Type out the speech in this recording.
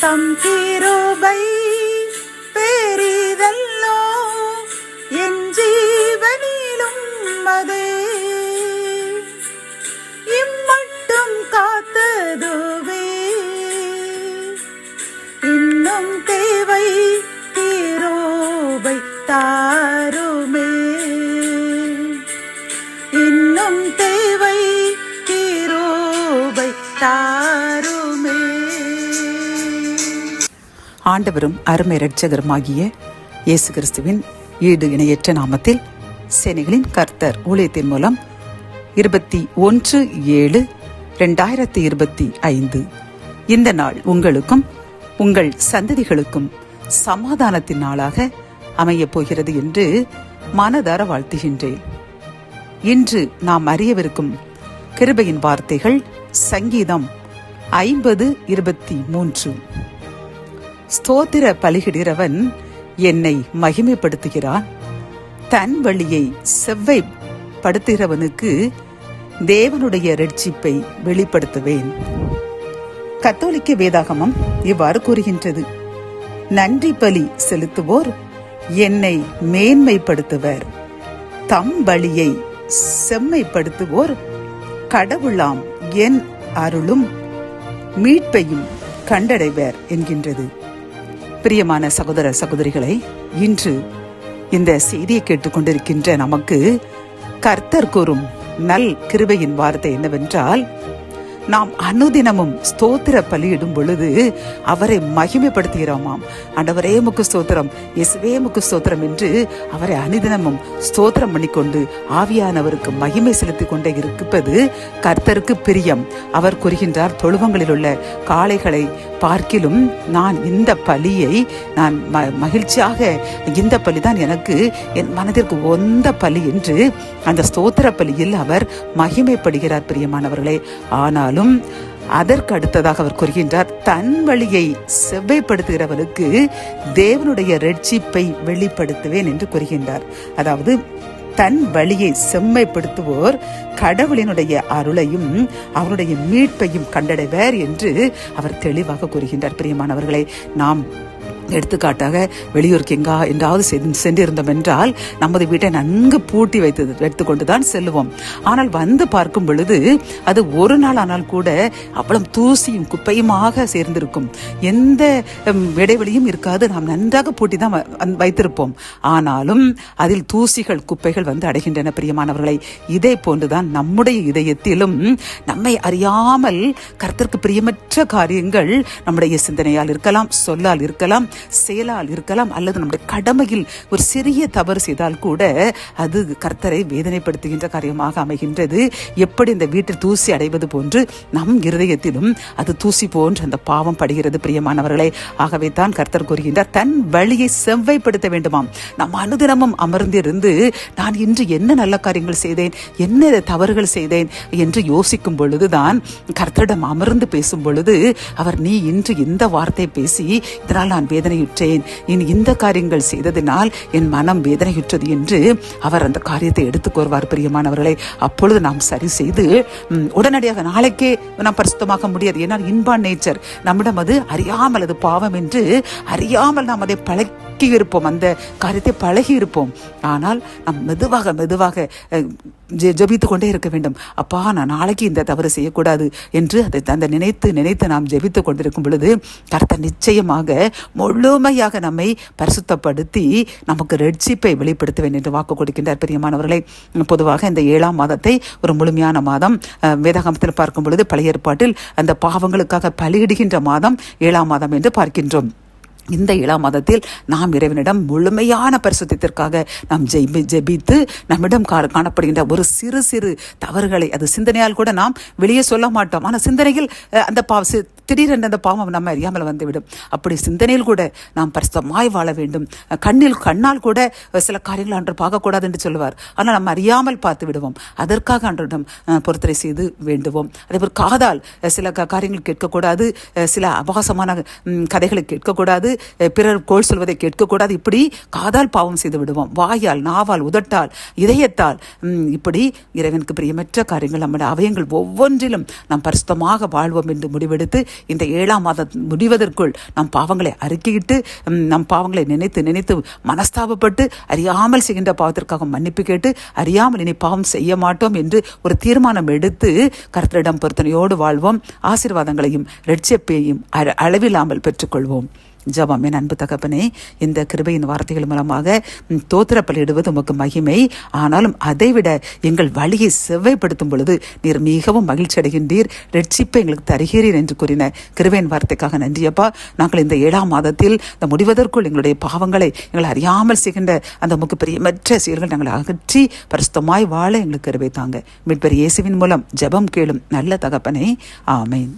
தம் கிருபை பெரிதல்லோ என் ஜீவனிலும் அதே இம்மட்டும் காத்ததுவே இன்னும் தேவை கிருபை தாருமே இன்னும் தேவை கிருபை தாருமே. ஆண்டவரும் அருமை இரட்சகருமாகிய இயேசு கிறிஸ்துவின் ஈடு இணையற்ற நாமத்தில் சேனைகளின் கர்த்தர் ஊழியத்தின் மூலம் 21/7/2025 இந்த நாள் உங்களுக்கும் உங்கள் சந்ததிகளுக்கும் சமாதானத்தின் நாளாக அமையப் போகிறது என்று மனதார வாழ்த்துகின்றேன். இன்று நாம் அறியவிருக்கும் கிருபையின் வார்த்தைகள் சங்கீதம் 50:23. ஸ்தோத்திர பலியிடுகிறவன் என்னை மகிமைப்படுத்துகிறான், தன் வழியை செவ்வைப்படுத்துகிறவனுக்கு தேவனுடைய இரட்சிப்பை வெளிப்படுத்துவேன். கத்தோலிக்க வேதாகமம் இவ்வாறு கூறுகின்றது, நன்றி பலி செலுத்துவோர் என்னை மேன்மைப்படுத்துவர், தம் வழியை செம்மைப்படுத்துவோர் கடவுளாம் என் அருளும் மீட்பையும் கண்டடைவர் என்கின்றது. பிரியமான சகோதர சகோதரிகளை, இன்று இந்த செய்தியை கேட்டுக்கொண்டிருக்கின்ற நமக்கு கர்த்தர் கூறும் நல் கிருபையின் வார்த்தை என்னவென்றால், நாம் அனுதினமும் ஸ்தோத்திர பலியிடும் பொழுது அவரை மகிமைப்படுத்துகிறோமாம். ஆண்டவரே முக்கு ஸ்தோத்திரம், இயேசுவே முக்கு ஸ்தோத்திரம் என்று அவரை அனுதினமும் ஸ்தோத்திரம் பண்ணிக்கொண்டு ஆவியானவருக்கு மகிமை செலுத்திக் கொண்டே இருப்பது கர்த்தருக்கு பிரியம். அவர் கூறுகின்றார், தொழுவங்களில் உள்ள காளைகளை பார்க்கிலும் நான் இந்த பலியை நான் மகிழ்ச்சியாக, இந்த பலிதான் எனக்கு என் மனதிற்கு ஒந்த பலி என்று அந்த ஸ்தோத்திர பலியில் அவர் மகிமைப்படுகிறார். பிரியமானவர்களே, ஆனால் அதற்கு அடுத்ததாக அவர் கூறுகின்றார், தன் வழியை செவ்வைப்படுத்துகிறவனுக்கு தேவனுடைய இரட்சிப்பை வெளிப்படுத்துவேன் என்று கூறுகின்றார். அதாவது தன் வழியை செம்மைப்படுத்துவோர் கடவுளினுடைய அருளையும் அவருடைய மீட்பையும் கண்டடைவர் என்று அவர் தெளிவாக கூறுகின்றார். பிரியமானவர்களை, நாம் எடுத்துக்காட்டாக வெளியூருக்கு எங்காவது சென்றிருந்தோம் என்றால் நமது வீட்டை நன்கு பூட்டி வைத்துக் கொண்டுதான் செல்லுவோம். ஆனால் வந்து பார்க்கும் பொழுது அது ஒரு நாள் ஆனால் கூட அவ்வளவு தூசியும் குப்பையுமாக சேர்ந்திருக்கும், எந்த இடைவெளியும் இருக்காது. நாம் நன்றாக பூட்டி தான் வைத்திருப்போம், ஆனாலும் அதில் தூசிகள் குப்பைகள் வந்து அடைகின்றன. பிரியமானவர்களை, இதே போன்றுதான் நம்முடைய இதயத்திலும் நம்மை அறியாமல் கர்த்தருக்கு பிரியமற்ற காரியங்கள் நம்முடைய சிந்தனையால் இருக்கலாம், சொல்லால் இருக்கலாம், செயலால் இருக்கலாம், அல்லது நம்முடைய கடமையில் ஒரு சிறிய தவறு செய்தால் கூட அது கர்த்தரை வேதனைப்படுத்துகின்ற காரியமாக அமைகின்றது. எப்படி இந்த வீட்டில் தூசி அடைவது போன்று நம் இருதயத்திலும் அது தூசி போன்று அந்த பாவம் படுகிறது. பிரியமானவர்களே, ஆகவே தான் கர்த்தர் கூறுகின்றார், தன் வழியை செவ்வைப்படுத்த வேண்டுமாம். நாம் அனுதினமும் அமர்ந்திருந்து நான் இன்று என்ன நல்ல காரியங்கள் செய்தேன், என்ன தவறுகள் செய்தேன் என்று யோசிக்கும் பொழுதுதான் கர்த்தரிடம் அமர்ந்து பேசும் பொழுது அவர், நீ இன்று இந்த வார்த்தை பேசி இதனால் நான் வேதனையுற்றேன், இனி இந்த காரியங்கள் செய்ததினால் என் மனம் வேதனையுற்றது என்று அவர் அந்த காரியத்தை எடுத்துக் கோருவார். பிரியமானவர்களை, அப்பொழுது நாம் சரி செய்து உடனடியாக நாளைக்கே நாம் பரிசுத்தமாக முடியாது. ஏன்னால் இன்பான் நேச்சர் நம்மிடம், அது அறியாமல், அது பாவம் என்று அறியாமல் நாம் அதை பழக்கி இருப்போம், அந்த காரியத்தை பழகி இருப்போம். ஆனால் நாம் மெதுவாக மெதுவாக ஜெபித்து கொண்டே இருக்க வேண்டும். அப்பா, நான் நாளைக்கு இந்த தவறு செய்யக்கூடாது என்று அதை அந்த நினைத்து நாம் ஜெபித்து கொண்டிருக்கும் பொழுது கர்த்தர் நிச்சயமாக முழுமையாக நம்மை பரிசுத்தப்படுத்தி நமக்கு இரட்சிப்பை வெளிப்படுத்துவேன் என்று வாக்கு கொடுக்கின்றார். பிரியமானவர்களை, பொதுவாக இந்த 7ஆம் மாதத்தை ஒரு முழுமையான மாதம் வேதாகமத்தில் பார்க்கும் பொழுது பழைய ஏற்பாட்டில் அந்த பாவங்களுக்காக பலியிடுகின்ற மாதம் 7ஆம் மாதம் என்று பார்க்கின்றோம். இந்த 7ஆம் மாதத்தில் நாம் இறைவனிடம் முழுமையான பரிசுத்தத்திற்காக நாம் ஜெபித்து நம்மிடம் காணப்படுகின்ற ஒரு சிறு சிறு தவறுகளை, அது சிந்தனையால் கூட நாம் வெளியே சொல்ல மாட்டோம், ஆனால் சிந்தனையில் அந்த திடீரென்று அந்த பாவம் நம்ம அறியாமல் வந்துவிடும். அப்படி சிந்தனையில் கூட நாம் பரிசுத்தமாய் வாழ வேண்டும். கண்ணால் கூட சில காரியங்கள் அன்று பார்க்கக்கூடாது என்று சொல்லுவார், ஆனால் நம்ம அறியாமல் பார்த்து விடுவோம். அதற்காக அன்றிடம் பொறுத்தரை செய்து வேண்டுவோம். அதேபோல் காதால் சில காரியங்கள் கேட்கக்கூடாது, சில அபாசமான கதைகளை கேட்கக்கூடாது, பிறர் கோள் சொல்வதை கேட்கக்கூடாது. இப்படி காதால் பாவம் செய்து விடுவோம். வாயால், நாவால், உதட்டால், இதயத்தால், இப்படி இறைவனுக்கு பிரியமற்ற காரியங்கள் நம்முடைய அவயங்கள் ஒவ்வொன்றிலும் நாம் பரிசுத்தமாக வாழ்வோம் என்று முடிவெடுத்து இந்த 7ஆம் மாதம் முடிவதற்குள் நம் பாவங்களை அறிக்கையிட்டு நம் பாவங்களை நினைத்து நினைத்து மனஸ்தாபப்பட்டு அறியாமல் செய்கின்ற பாவத்திற்காக மன்னிப்பு கேட்டு அறியாமல் இனி பாவம் செய்ய மாட்டோம் என்று ஒரு தீர்மானம் எடுத்து கர்த்தரிடம் பொருத்தனையோடு வாழ்வோம். ஆசீர்வாதங்களையும் இரட்சிப்பையும் அளவில்லாமல் பெற்றுக்கொள்வோம். ஜெபம். என் அன்பு தகப்பனே, இந்த கிருபையின் வார்த்தைகள் மூலமாக தோத்திர பலியிடுவது உமக்கு மகிமை. ஆனாலும் அதைவிட எங்கள் வழியை செவ்வாய்ப்படுத்தும் பொழுது நீர் மிகவும் மகிழ்ச்சி அடைகின்றீர், ரட்சிப்பை எங்களுக்கு தருகிறீர் என்று கூறின கிருபையின் வார்த்தைக்காக நன்றியப்பா. நாங்கள் இந்த 7ஆம் மாதத்தில் இந்த முடிவதற்குள் எங்களுடைய பாவங்களை எங்களை அறியாமல் செய்கின்ற அந்த உமக்கு பிரியமற்ற செயல்கள் நாங்கள் அகற்றி பரிசுத்தமாய் வாழ எங்களுக்கு கிருபை தாங்க. மீட்பர் இயேசுவின் மூலம் ஜெபம் கேளும் நல்ல தகப்பனே, ஆமேன்.